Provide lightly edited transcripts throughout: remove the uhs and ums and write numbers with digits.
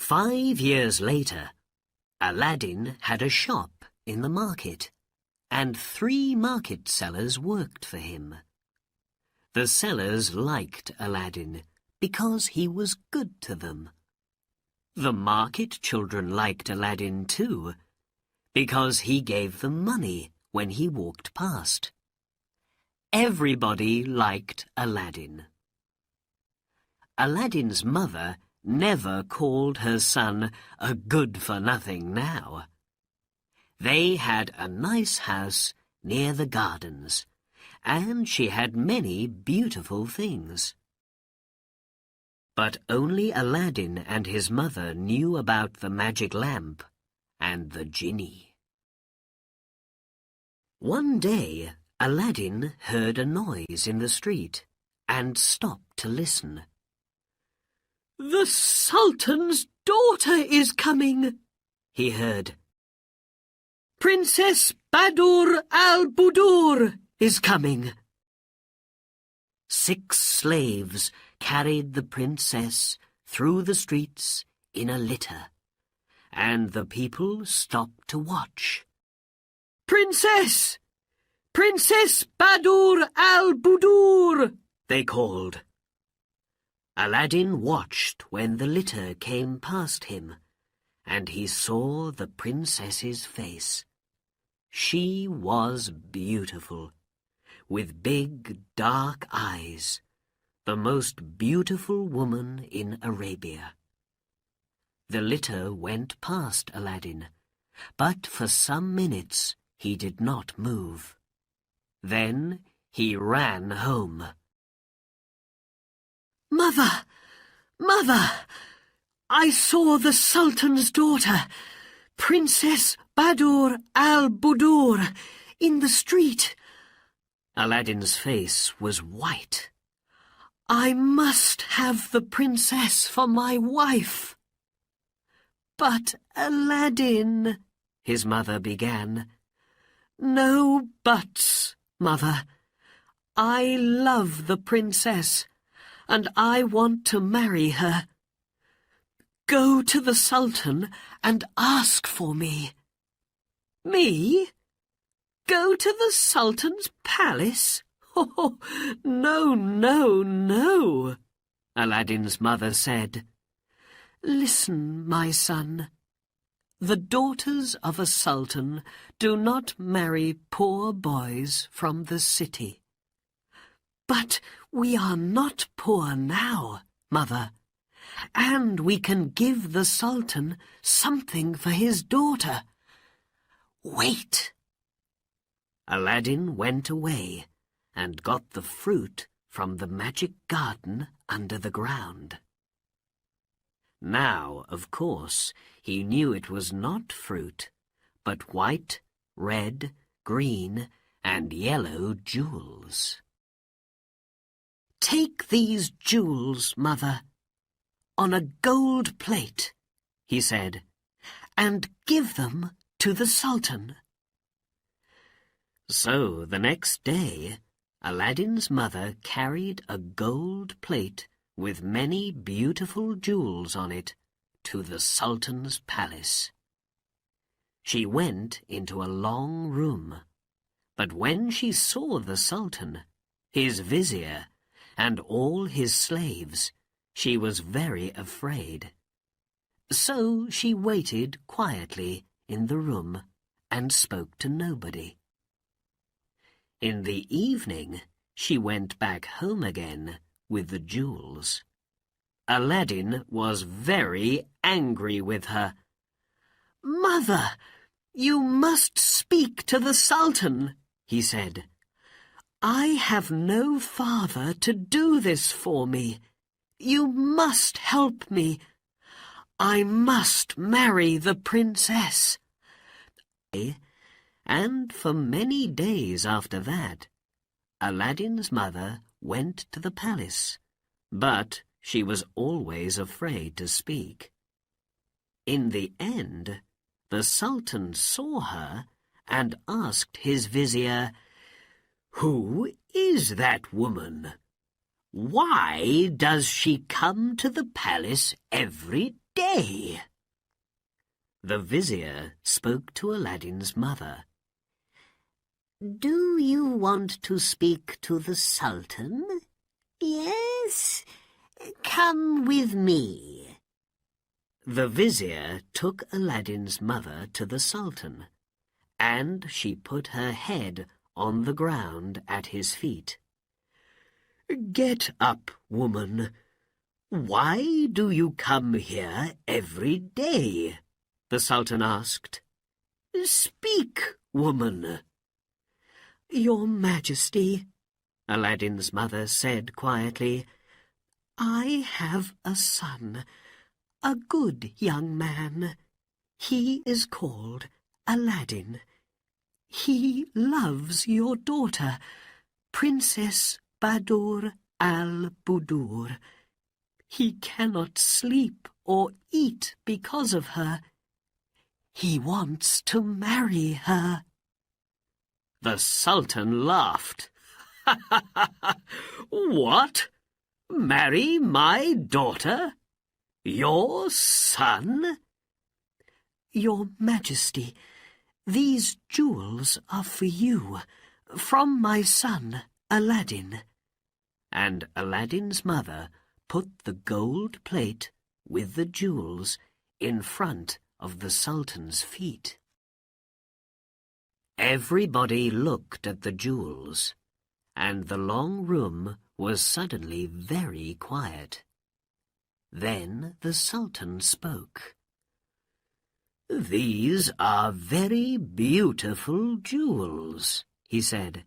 5 years later, Aladdin had a shop in the market, and 3 market sellers worked for him. The sellers liked Aladdin because he was good to them. The market children liked Aladdin too, because he gave them money when he walked past. Everybody liked Aladdin. Aladdin's mother never called her son a good-for-nothing now. They had a nice house near the gardens, and she had many beautiful things. But only Aladdin and his mother knew about the magic lamp and the genie. One day, Aladdin heard a noise in the street and stopped to listen. "The Sultan's daughter is coming," he heard. "Princess Badur Albudur is coming." 6 slaves carried the princess through the streets in a litter, and the people stopped to watch. "Princess! Princess Badur Albudur!" they called. Aladdin watched when the litter came past him, and he saw the princess's face. She was beautiful, with big, dark eyes, the most beautiful woman in Arabia. The litter went past Aladdin, but for some minutes he did not move. Then he ran home. "Mother! Mother! I saw the Sultan's daughter, Princess Badur Albudur, in the street." Aladdin's face was white. "I must have the princess for my wife." "But Aladdin," his mother began. "No buts, Mother. I love the princess, and I want to marry her. Go to the Sultan and ask for me." "Me? Go to the Sultan's palace? Oh, no, no, no," Aladdin's mother said. "Listen, my son. The daughters of a sultan do not marry poor boys from the city." "But we are not poor now, Mother, and we can give the Sultan something for his daughter. Wait." Aladdin went away and got the fruit from the magic garden under the ground. Now, of course, he knew it was not fruit, but white, red, green, and yellow jewels. "Take these jewels, Mother, on a gold plate," he said, "and give them to the Sultan." So the next day, Aladdin's mother carried a gold plate with many beautiful jewels on it to the Sultan's palace. She went into a long room, but when she saw the Sultan, his vizier, and all his slaves, she was very afraid. So she waited quietly in the room and spoke to nobody. In the evening, she went back home again with the jewels. Aladdin was very angry with her. "Mother, you must speak to the Sultan," he said. "I have no father to do this for me. You must help me. I must marry the princess." And for many days after that, Aladdin's mother went to the palace, but she was always afraid to speak. In the end, the Sultan saw her and asked his vizier, "Who is that woman? Why does she come to the palace every day. The vizier spoke to Aladdin's mother. Do you want to speak to the Sultan? Yes. Come with me. The vizier took Aladdin's mother to the Sultan, and she put her head on the ground at his feet. Get up, woman. Why do you come here every day? The Sultan asked. Speak, woman. Your Majesty, Aladdin's mother said quietly, I have a son, a good young man. He is called Aladdin. He loves your daughter, Princess Badur Albudur. He cannot sleep or eat because of her. He wants to marry her. The Sultan laughed. What? Marry my daughter? Your son? Your Majesty, these jewels are for you, from my son, Aladdin. And Aladdin's mother put the gold plate with the jewels in front of the Sultan's feet. Everybody looked at the jewels, and the long room was suddenly very quiet. Then the Sultan spoke. These are very beautiful jewels, he said.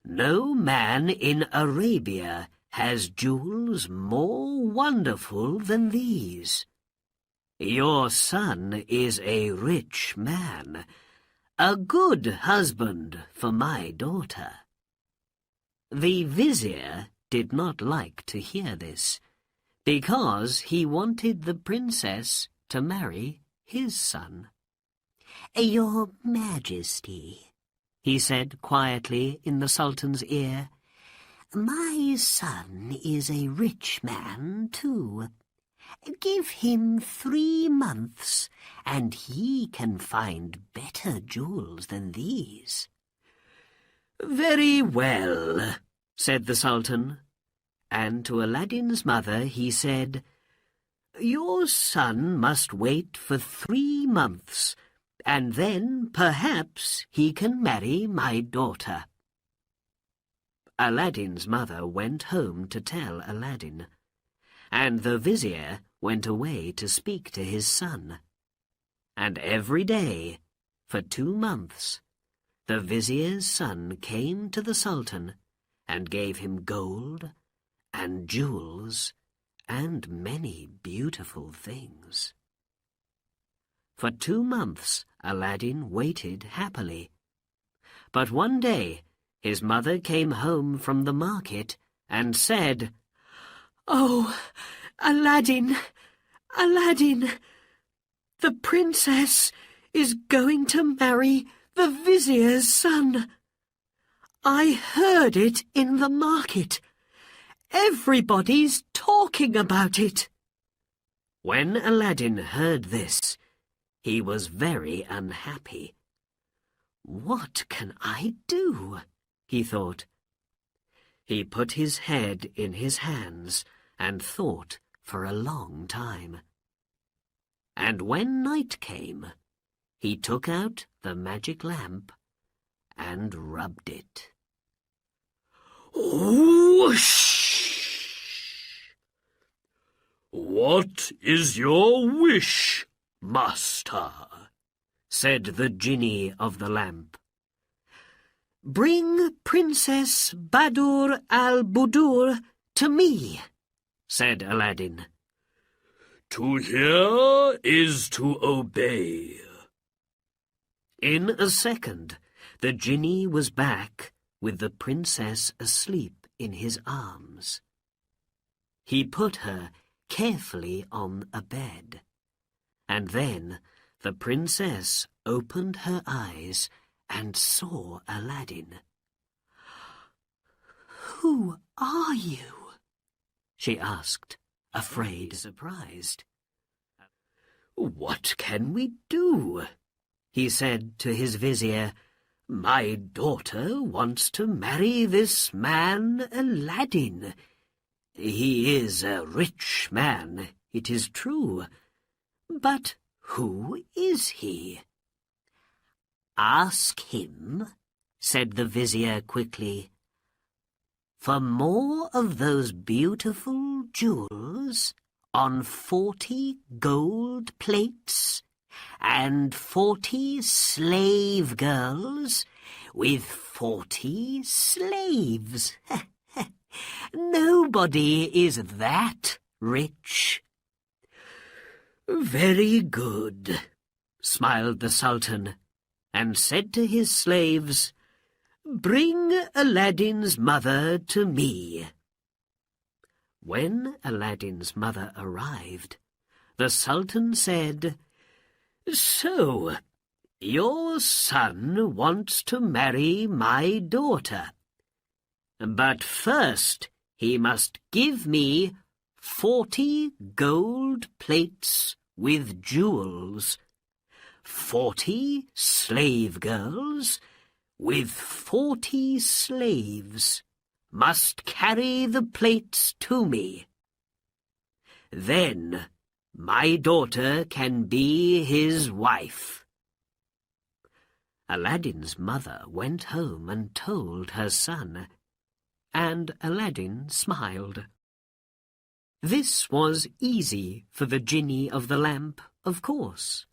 No man in Arabia has jewels more wonderful than these. Your son is a rich man, a good husband for my daughter. The vizier did not like to hear this, because he wanted the princess to marry his son. Your Majesty, he said quietly in the Sultan's ear, my son is a rich man too. Give him 3 months, and he can find better jewels than these. Very well, said the Sultan, and to Aladdin's mother he said, Your son must wait for 3 months, and then perhaps he can marry my daughter. Aladdin's mother went home to tell Aladdin, and the vizier went away to speak to his son. And every day, for 2 months, the vizier's son came to the Sultan and gave him gold and jewels and many beautiful things. For 2 months Aladdin waited happily. But one day his mother came home from the market and said, Oh, Aladdin, Aladdin, the princess is going to marry the vizier's son. I heard it in the market. Everybody's talking about it. When Aladdin heard this, he was very unhappy. What can I do? He thought. He put his head in his hands and thought for a long time. And when night came, he took out the magic lamp and rubbed it. Whoosh! What is your wish, master? Said the genie of the lamp. Bring Princess Badur Albudur to me, said Aladdin. To hear is to obey. In a second, the genie was back with the princess asleep in his arms. He put her carefully on a bed, and then the princess opened her eyes and saw Aladdin. Who are you? She asked, afraid, surprised. "What can we do?" he said to his vizier. "My daughter wants to marry this man Aladdin. He is a rich man, it is true, but who is he?" "Ask him," said the vizier quickly, "for more of those beautiful jewels on 40 gold plates and 40 slave girls with 40 slaves. Nobody is that rich." "Very good," smiled the Sultan, and said to his slaves, "Bring Aladdin's mother to me." When Aladdin's mother arrived, the Sultan said, "So, your son wants to marry my daughter. But first he must give me 40 gold plates with jewels, 40 slave girls with 40 slaves must carry the plates to me. Then my daughter can be his wife." Aladdin's mother went home and told her son, and Aladdin smiled. This was easy for the Jinni of the lamp, of course,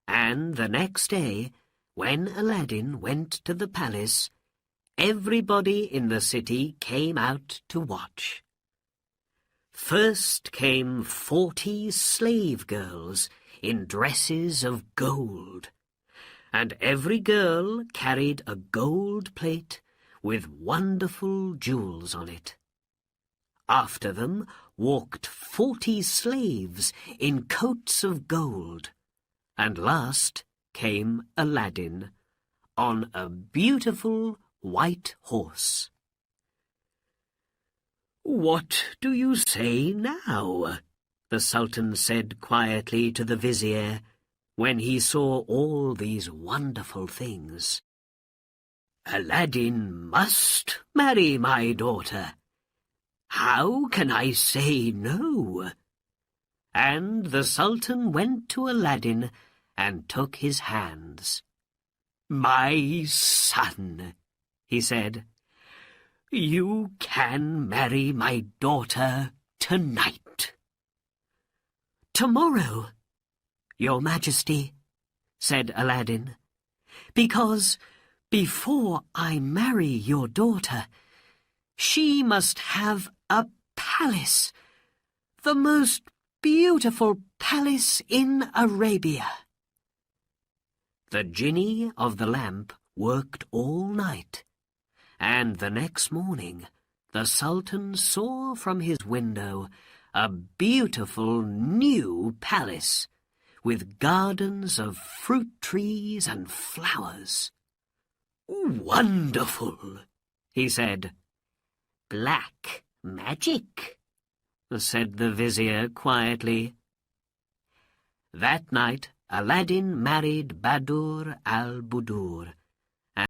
and the next day, when Aladdin went to the palace, everybody in the city came out to watch. First came 40 slave girls in dresses of gold, and every girl carried a gold plate with wonderful jewels on it. After them walked 40 slaves in coats of gold, and last came Aladdin on a beautiful white horse. "What do you say now?" the Sultan said quietly to the vizier when he saw all these wonderful things. "Aladdin must marry my daughter. How can I say no?" And the Sultan went to Aladdin and took his hands. "My son," he said, "you can marry my daughter tonight." "Tomorrow, Your Majesty," said Aladdin, "because before I marry your daughter, she must have a palace, the most beautiful palace in Arabia." The Jinni of the lamp worked all night, and the next morning the Sultan saw from his window a beautiful new palace with gardens of fruit trees and flowers. "Wonderful," he said. "Black magic," said the vizier quietly. That night Aladdin married Albudur,